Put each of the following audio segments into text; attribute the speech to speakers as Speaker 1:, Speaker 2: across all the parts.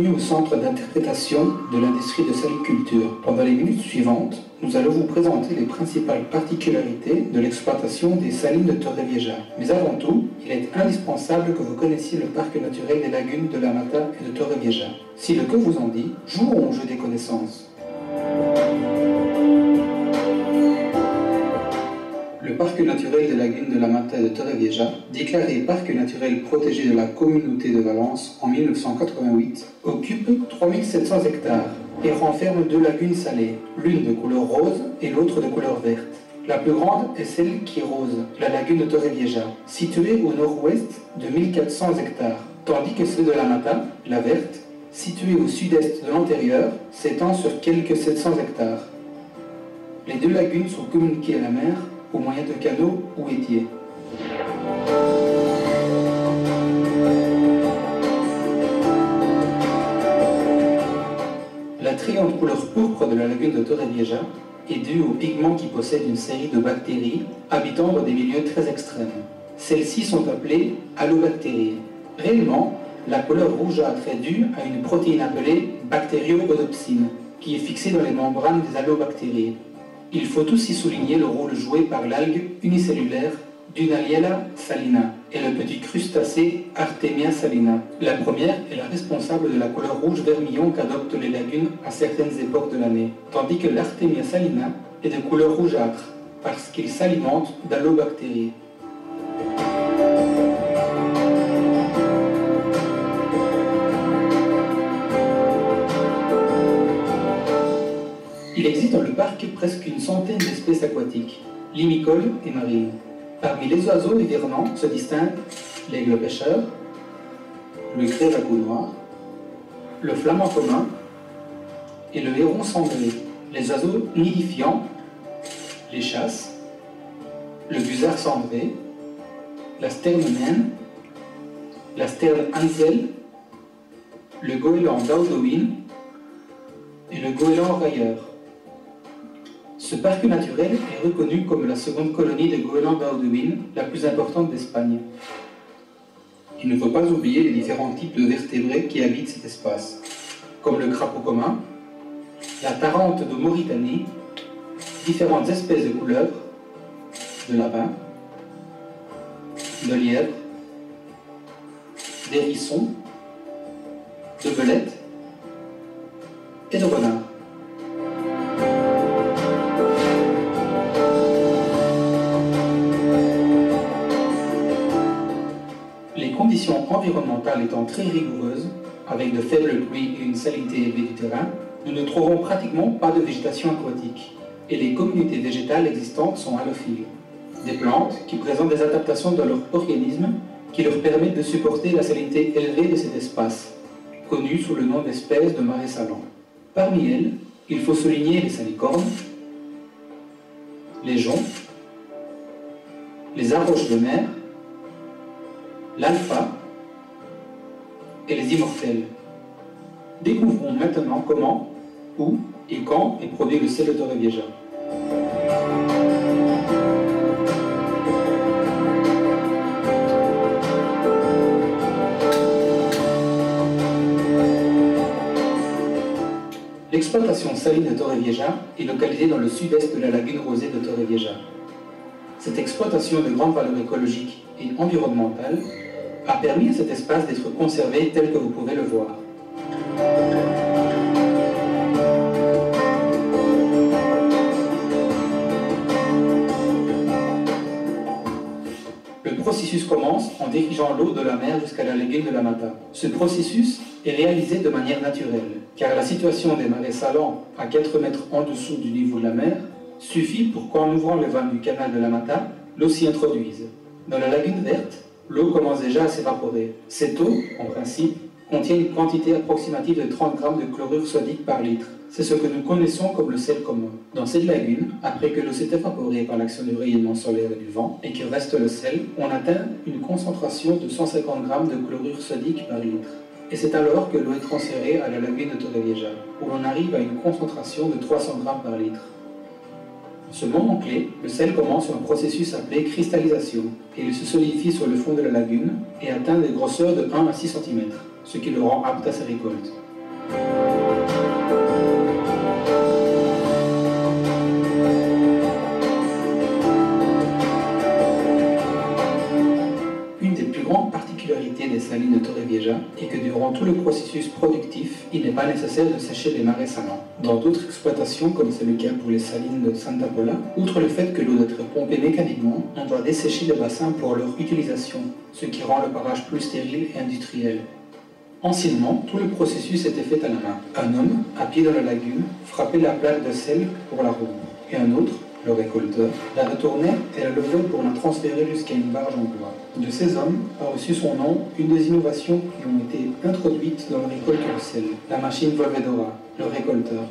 Speaker 1: bienvenue au centre d'interprétation de l'industrie de saliculture. Pendant les minutes suivantes, nous allons vous présenter les principales particularités de l'exploitation des salines de Torrevieja. Mais avant tout, il est indispensable que vous connaissiez le parc naturel des lagunes de la Mata et de Torrevieja. Si le que vous en dit, jouons au jeu des connaissances. Le parc naturel des lagunes de la Mata et de Torrevieja, déclaré parc naturel protégé de la communauté de Valence en 1988, occupe 3700 hectares et renferme 2 lagunes salées, l'une de couleur rose et l'autre de couleur verte. La plus grande est celle qui est rose, la lagune de Torrevieja, située au nord-ouest de 1400 hectares, tandis que celle de la Mata, la verte, située au sud-est de l'antérieure, s'étend sur quelques 700 hectares. Les 2 lagunes sont communiquées à la mer au moyen de canaux ou étiers. L'attrayante couleur pourpre de la lagune de Torrevieja est due aux pigments qui possèdent une série de bactéries habitant dans des milieux très extrêmes. Celles-ci sont appelées allobactéries. Réellement, la couleur rougeâtre est due à une protéine appelée bactériorhodopsine, qui est fixée dans les membranes des allobactéries. Il faut aussi souligner le rôle joué par l'algue unicellulaire Dunaliella salina et le petit crustacé Artemia salina. La première est la responsable de la couleur rouge vermillon qu'adoptent les lagunes à certaines époques de l'année, tandis que l'Artemia salina est de couleur rougeâtre parce qu'il s'alimente d'allobactéries. Il existe dans le parc presque une centaine d'espèces aquatiques, limicoles et marines. Parmi les oiseaux hivernants se distinguent l'aigle pêcheur, le grève à cou noir, le flamand commun et le héron cendré. Les oiseaux nidifiants, les chasses, le busard cendré, la sterne naine, la sterne Hansel, le goéland d'Audouin et le goéland railleur. Ce parc naturel est reconnu comme la seconde colonie de goélands d'Audouin, la plus importante d'Espagne. Il ne faut pas oublier les différents types de vertébrés qui habitent cet espace, comme le crapaud commun, la tarente de Mauritanie, différentes espèces de couleuvres, de lapins, de lièvres, d'hérissons, de belettes et de renards. Les conditions environnementales étant très rigoureuses, avec de faibles pluies et une salinité élevée du terrain, nous ne trouvons pratiquement pas de végétation aquatique, et les communautés végétales existantes sont allophiles. Des plantes qui présentent des adaptations dans leur organisme qui leur permettent de supporter la salinité élevée de cet espace, connue sous le nom d'espèces de marais salants. Parmi elles, il faut souligner les salicornes, les joncs, les arroches de mer, l'alpha et les immortels. Découvrons maintenant comment, où et quand est produit le sel de Torrevieja. L'exploitation saline de Torrevieja est localisée dans le sud-est de la lagune rosée de Torrevieja. Cette exploitation de grande valeur écologique et environnementale a permis à cet espace d'être conservé tel que vous pouvez le voir. Le processus commence en dirigeant l'eau de la mer jusqu'à la lagune de la Mata. Ce processus est réalisé de manière naturelle, car la situation des marais salants à 4 mètres en dessous du niveau de la mer suffit pour qu'en ouvrant le vannes du canal de la Mata, l'eau s'y introduise. Dans la lagune verte, l'eau commence déjà à s'évaporer. Cette eau, en principe, contient une quantité approximative de 30 grammes de chlorure sodique par litre. C'est ce que nous connaissons comme le sel commun. Dans cette lagune, après que l'eau s'est évaporée par l'action du rayonnement solaire et du vent, et qu'il reste le sel, on atteint une concentration de 150 grammes de chlorure sodique par litre. Et c'est alors que l'eau est transférée à la lagune de Torrevieja, où l'on arrive à une concentration de 300 grammes par litre. À ce moment clé, le sel commence un processus appelé cristallisation, et il se solidifie sur le fond de la lagune et atteint des grosseurs de 1 à 6 cm, ce qui le rend apte à sa récolte. Une des plus grandes particularités des salines de Torrevieja est que durant tout le processus productif, il n'est pas nécessaire de sécher les marais salants. Dans d'autres exploitations, comme c'est le cas pour les salines de Santa Pola, outre le fait que l'eau doit être pompée mécaniquement, on doit dessécher les bassins pour leur utilisation, ce qui rend le barrage plus stérile et industriel. Anciennement, tout le processus était fait à la main. Un homme, à pied dans la lagune, frappait la plaque de sel pour la rompre, et un autre, le récolteur, la retournait et la levait pour la transférer jusqu'à une barge en bois. De ces hommes a reçu son nom une des innovations qui ont été introduites dans la récolte du sel, la machine Volvedora, le récolteur.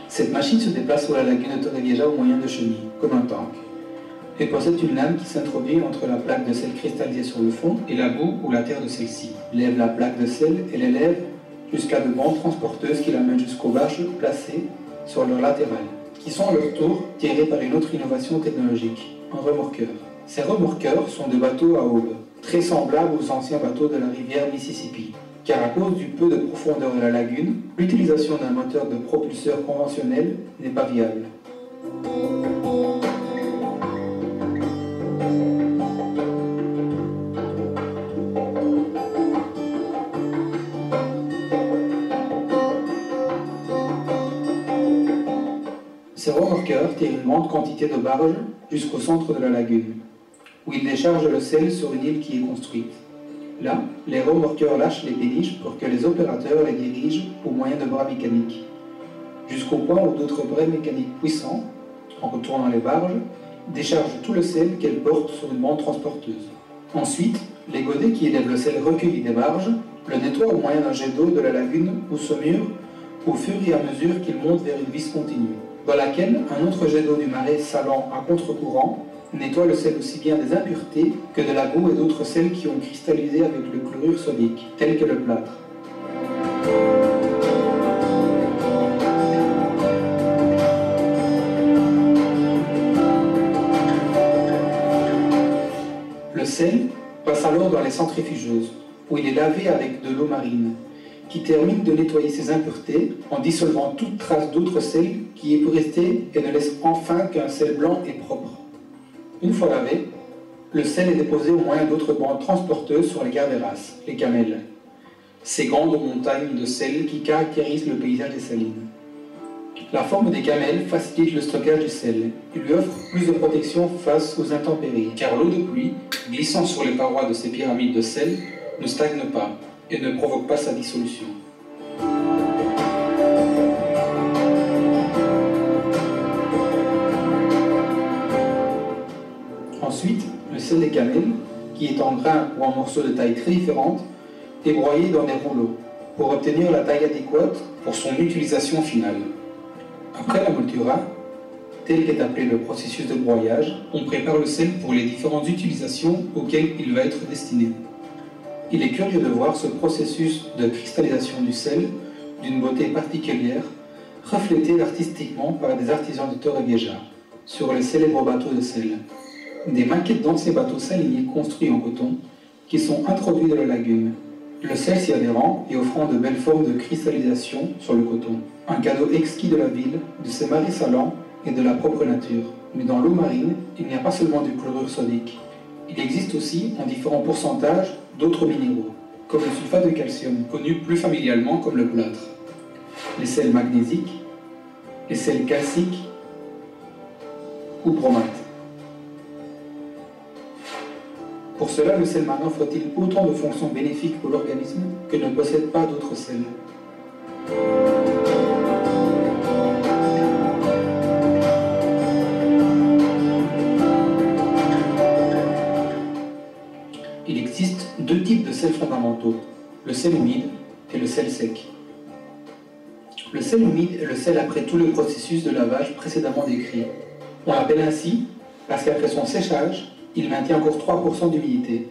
Speaker 1: Cette machine se déplace sur la lagune de Torrevieja au moyen de chenilles, comme un tank. Elle possède une lame qui s'introduit entre la plaque de sel cristallisée sur le fond et la boue ou la terre de celle-ci. Lève la plaque de sel et l'élève jusqu'à de bandes transporteuses qui l'amènent jusqu'aux barges placées sur leur latéral, qui sont à leur tour tirées par une autre innovation technologique, un remorqueur. Ces remorqueurs sont des bateaux à aubes, très semblables aux anciens bateaux de la rivière Mississippi, car à cause du peu de profondeur de la lagune, l'utilisation d'un moteur de propulseur conventionnel n'est pas viable. Ces remorqueurs tirent une grande quantité de barges jusqu'au centre de la lagune, où ils déchargent le sel sur une île qui est construite. Là, les remorqueurs lâchent les péniches pour que les opérateurs les dirigent au moyen de bras mécaniques, jusqu'au point où d'autres bras mécaniques puissants, en retournant les barges, déchargent tout le sel qu'elles portent sur une bande transporteuse. Ensuite, les godets qui élèvent le sel recueilli des barges le nettoient au moyen d'un jet d'eau de la lagune ou saumure au fur et à mesure qu'il monte vers une vis continue, dans laquelle un autre jet d'eau du marais salant à contre-courant nettoie le sel aussi bien des impuretés que de la boue et d'autres sels qui ont cristallisé avec le chlorure sodique, tel que le plâtre. Le sel passe alors dans les centrifugeuses, où il est lavé avec de l'eau marine, qui termine de nettoyer ses impuretés en dissolvant toute trace d'autres sels qui est pu rester et ne laisse enfin qu'un sel blanc et propre. Une fois lavé, le sel est déposé au moyen d'autres bandes transporteuses sur les garderas, les camels, ces grandes montagnes de sel qui caractérisent le paysage des salines. La forme des camels facilite le stockage du sel et lui offre plus de protection face aux intempéries, car l'eau de pluie, glissant sur les parois de ces pyramides de sel, ne stagne pas et ne provoque pas sa dissolution. Ensuite, le sel des camels, qui est en grains ou en morceaux de taille très différentes, est broyé dans des rouleaux pour obtenir la taille adéquate pour son utilisation finale. Après la moltura, tel qu'est appelé le processus de broyage, on prépare le sel pour les différentes utilisations auxquelles il va être destiné. Il est curieux de voir ce processus de cristallisation du sel, d'une beauté particulière, reflété artistiquement par des artisans de Torrevieja, sur les célèbres bateaux de sel. Des maquettes d'anciens bateaux saliniers construits en coton, qui sont introduits dans la lagune, le sel s'y adhérant et offrant de belles formes de cristallisation sur le coton. Un cadeau exquis de la ville, de ses marais salants et de la propre nature. Mais dans l'eau marine, il n'y a pas seulement du chlorure sodique. Il existe aussi, en différents pourcentages, d'autres minéraux, comme le sulfate de calcium, connu plus familialement comme le plâtre, les sels magnésiques, les sels calciques ou bromates. Pour cela, le sel marin offre-t-il autant de fonctions bénéfiques pour l'organisme que ne possède pas d'autres sels. Il existe deux types de sels fondamentaux, le sel humide et le sel sec. Le sel humide est le sel après tout le processus de lavage précédemment décrit. On l'appelle ainsi parce qu'après son séchage, il maintient encore 3% d'humidité.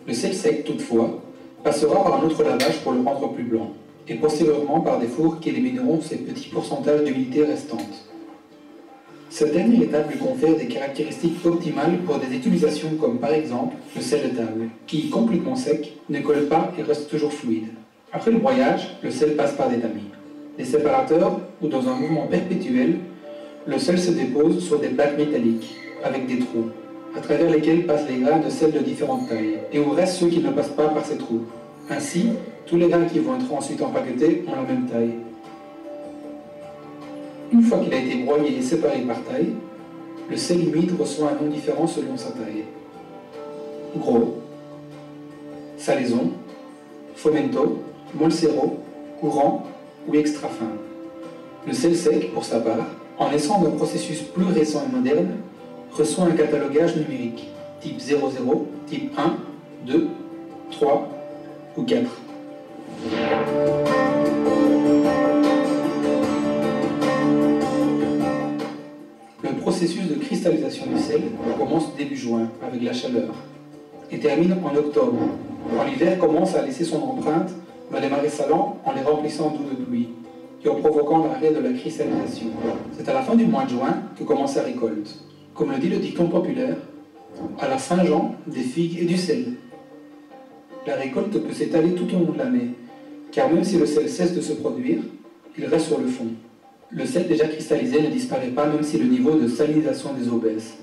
Speaker 1: Le sel sec, toutefois, passera par un autre lavage pour le rendre plus blanc. et postérieurement par des fours qui élimineront ces petits pourcentages d'humidité restantes. Cette dernière étape lui confère des caractéristiques optimales pour des utilisations comme par exemple le sel de table, qui, complètement sec, ne colle pas et reste toujours fluide. Après le broyage, le sel passe par des tamis, des séparateurs ou dans un mouvement perpétuel, le sel se dépose sur des plaques métalliques avec des trous, à travers lesquels passent les grains de sel de différentes tailles, et où restent ceux qui ne passent pas par ces trous. Ainsi, tous les grains qui vont être ensuite empaquetés ont la même taille. Une fois qu'il a été broyé et séparé par taille, le sel humide reçoit un nom différent selon sa taille. Gros, salaison, fomento, molsero, courant ou extra fin. Le sel sec, pour sa part, en naissant d'un processus plus récent et moderne, reçoit un catalogage numérique, type 00, type 1, 2, 3 ou 4. Le processus de cristallisation du sel commence début juin avec la chaleur et termine en octobre, quand l'hiver commence à laisser son empreinte dans les marais salants en les remplissant d'eau de pluie et en provoquant l'arrêt de la cristallisation. C'est à la fin du mois de juin que commence la récolte. Comme le dit le dicton populaire, à la Saint-Jean, des figues et du sel. La récolte peut s'étaler tout au long de l'année, car même si le sel cesse de se produire, il reste sur le fond. Le sel déjà cristallisé ne disparaît pas même si le niveau de salinisation des eaux baisse,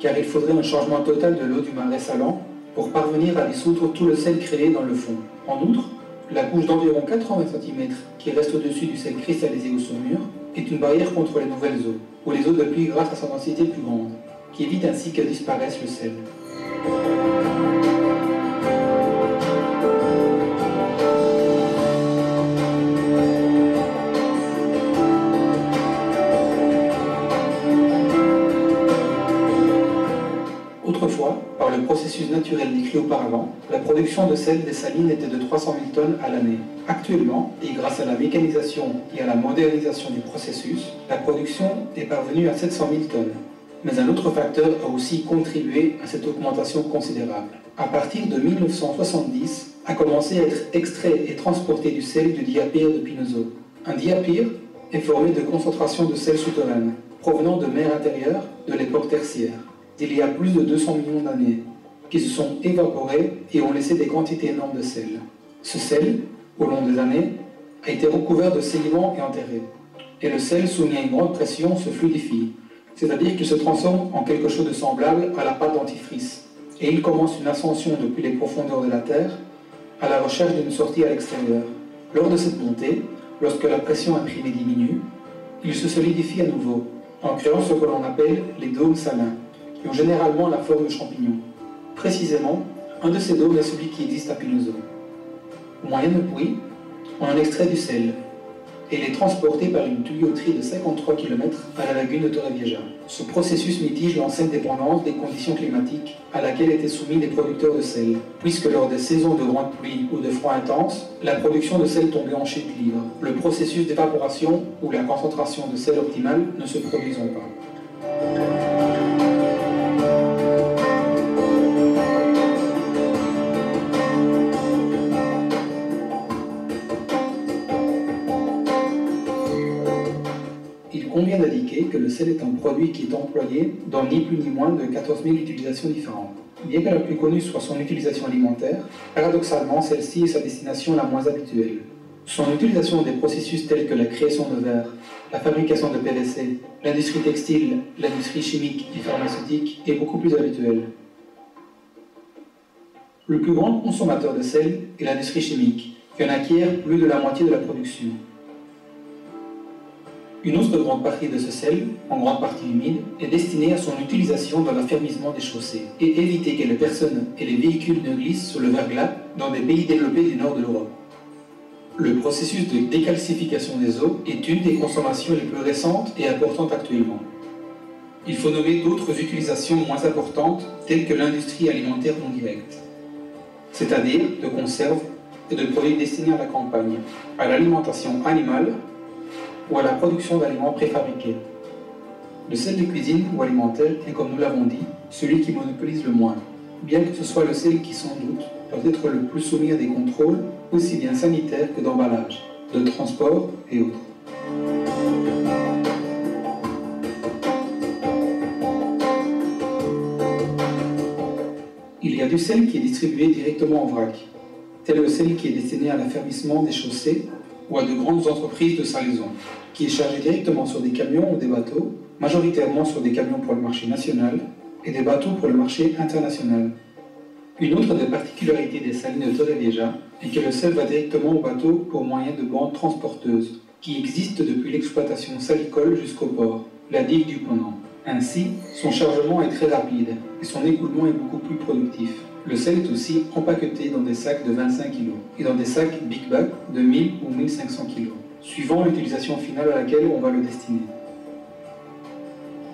Speaker 1: car il faudrait un changement total de l'eau du marais salant pour parvenir à dissoudre tout le sel créé dans le fond. En outre, la couche d'environ 80 cm qui reste au-dessus du sel cristallisé au saumur est une barrière contre les nouvelles eaux, ou les eaux de pluie grâce à sa densité plus grande, qui évite ainsi que disparaisse le sel. Autrefois, par le processus naturel décrit auparavant, la production de sel des salines était de 300 000 tonnes à l'année. Actuellement, et grâce à la mécanisation et à la modernisation du processus, la production est parvenue à 700 000 tonnes. Mais un autre facteur a aussi contribué à cette augmentation considérable. À partir de 1970, a commencé à être extrait et transporté du sel du diapyre de Pinoso. Un diapyre est formé de concentrations de sel souterraines, provenant de mers intérieures de l'époque tertiaire, d'il y a plus de 200 millions d'années, qui se sont évaporés et ont laissé des quantités énormes de sel. Ce sel, au long des années, a été recouvert de sédiments et enterré. Et le sel, soumis à une grande pression, se fluidifie, c'est-à-dire qu'il se transforme en quelque chose de semblable à la pâte dentifrice. Et il commence une ascension depuis les profondeurs de la Terre à la recherche d'une sortie à l'extérieur. Lors de cette montée, lorsque la pression imprimée diminue, il se solidifie à nouveau, en créant ce que l'on appelle les dômes salins, qui ont généralement la forme de champignons. Précisément, un de ces dômes est celui qui existe à Pinoso. Au moyen de puits, on en extrait du sel, et il est transporté par une tuyauterie de 53 km à la lagune de Torrevieja. Ce processus mitige l'ancienne dépendance des conditions climatiques à laquelle étaient soumis les producteurs de sel, puisque lors des saisons de grande pluie ou de froid intense, la production de sel tombait en chute libre, le processus d'évaporation ou la concentration de sel optimale ne se produisant pas. Il convient d'indiquer que le sel est un produit qui est employé dans ni plus ni moins de 14 000 utilisations différentes. Bien que la plus connue soit son utilisation alimentaire, paradoxalement, celle-ci est sa destination la moins habituelle. Son utilisation dans des processus tels que la création de verre, la fabrication de PVC, l'industrie textile, l'industrie chimique et pharmaceutique est beaucoup plus habituelle. Le plus grand consommateur de sel est l'industrie chimique, qui en acquiert plus de la moitié de la production. Une autre grande partie de ce sel, en grande partie humide, est destinée à son utilisation dans l'affermissement des chaussées et éviter que les personnes et les véhicules ne glissent sur le verglas dans des pays développés du nord de l'Europe. Le processus de décalcification des eaux est une des consommations les plus récentes et importantes actuellement. Il faut nommer d'autres utilisations moins importantes telles que l'industrie alimentaire non directe, c'est-à-dire de conserves et de produits destinés à la campagne, à l'alimentation animale ou à la production d'aliments préfabriqués. Le sel de cuisine ou alimentaire est, comme nous l'avons dit, celui qui monopolise le moins, bien que ce soit le sel qui, sans doute, doit être le plus soumis à des contrôles, aussi bien sanitaires que d'emballage. de transport et autres. Il y a du sel qui est distribué directement en vrac, tel le sel qui est destiné à l'affermissement des chaussées ou à de grandes entreprises de salaison, qui est chargé directement sur des camions ou des bateaux, majoritairement sur des camions pour le marché national et des bateaux pour le marché international. Une autre des particularités des salines de Torrevieja est que le sel va directement au bateau au moyen de bandes transporteuses, qui existent depuis l'exploitation salicole jusqu'au port, la digue du Ponant. Ainsi, son chargement est très rapide et son écoulement est beaucoup plus productif. Le sel est aussi empaqueté dans des sacs de 25 kg et dans des sacs Big Bag de 1000 ou 1500 kg, suivant l'utilisation finale à laquelle on va le destiner.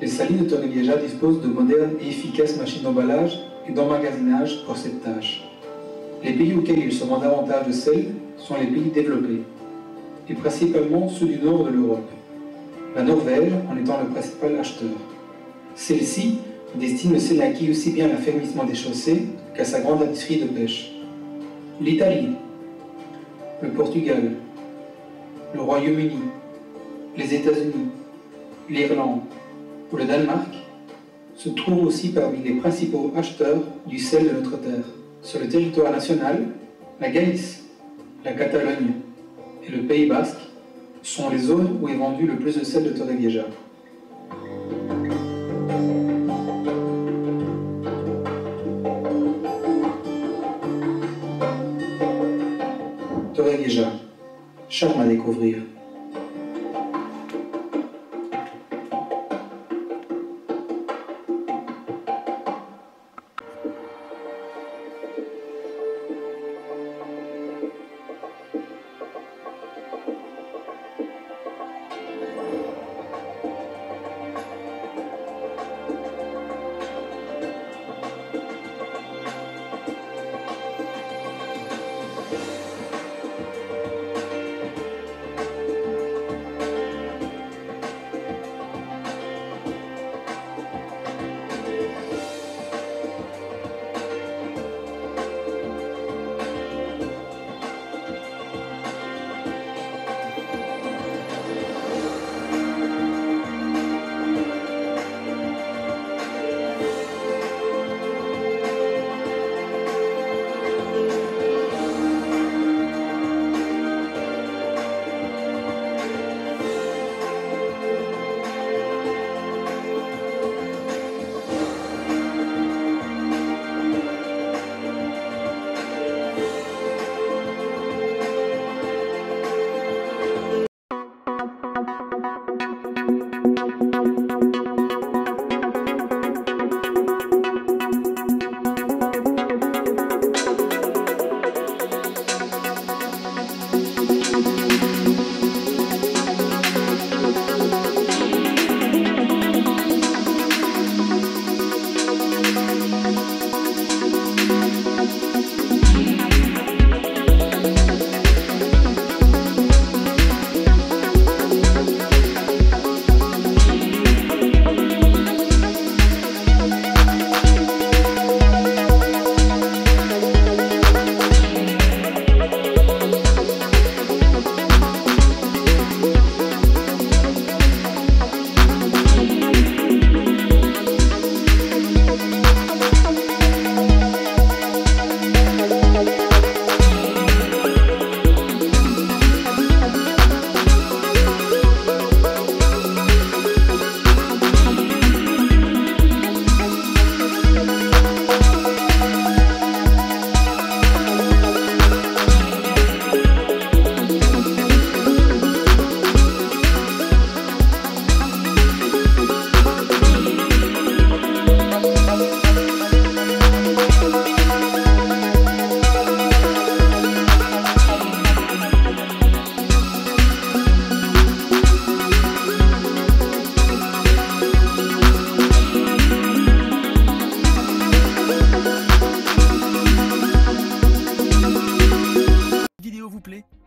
Speaker 1: Les salines de Torrevieja disposent de modernes et efficaces machines d'emballage et d'emmagasinage pour cette tâche. Les pays auxquels ils se vendent davantage de sel sont les pays développés, et principalement ceux du nord de l'Europe, la Norvège en étant le principal acheteur. Celle-ci destine le sel acquis aussi bien à l'affermissement des chaussées qu'à sa grande industrie de pêche. L'Italie, le Portugal, le Royaume-Uni, les États-Unis, l'Irlande ou le Danemark se trouvent aussi parmi les principaux acheteurs du sel de notre terre. Sur le territoire national, la Galice, la Catalogne et le Pays Basque sont les zones où est vendu le plus de sel de Torrevieja. Torrevieja, charme à découvrir.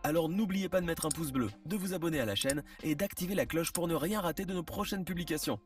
Speaker 2: Alors n'oubliez pas de mettre un pouce bleu, de vous abonner à la chaîne et d'activer la cloche pour ne rien rater de nos prochaines publications.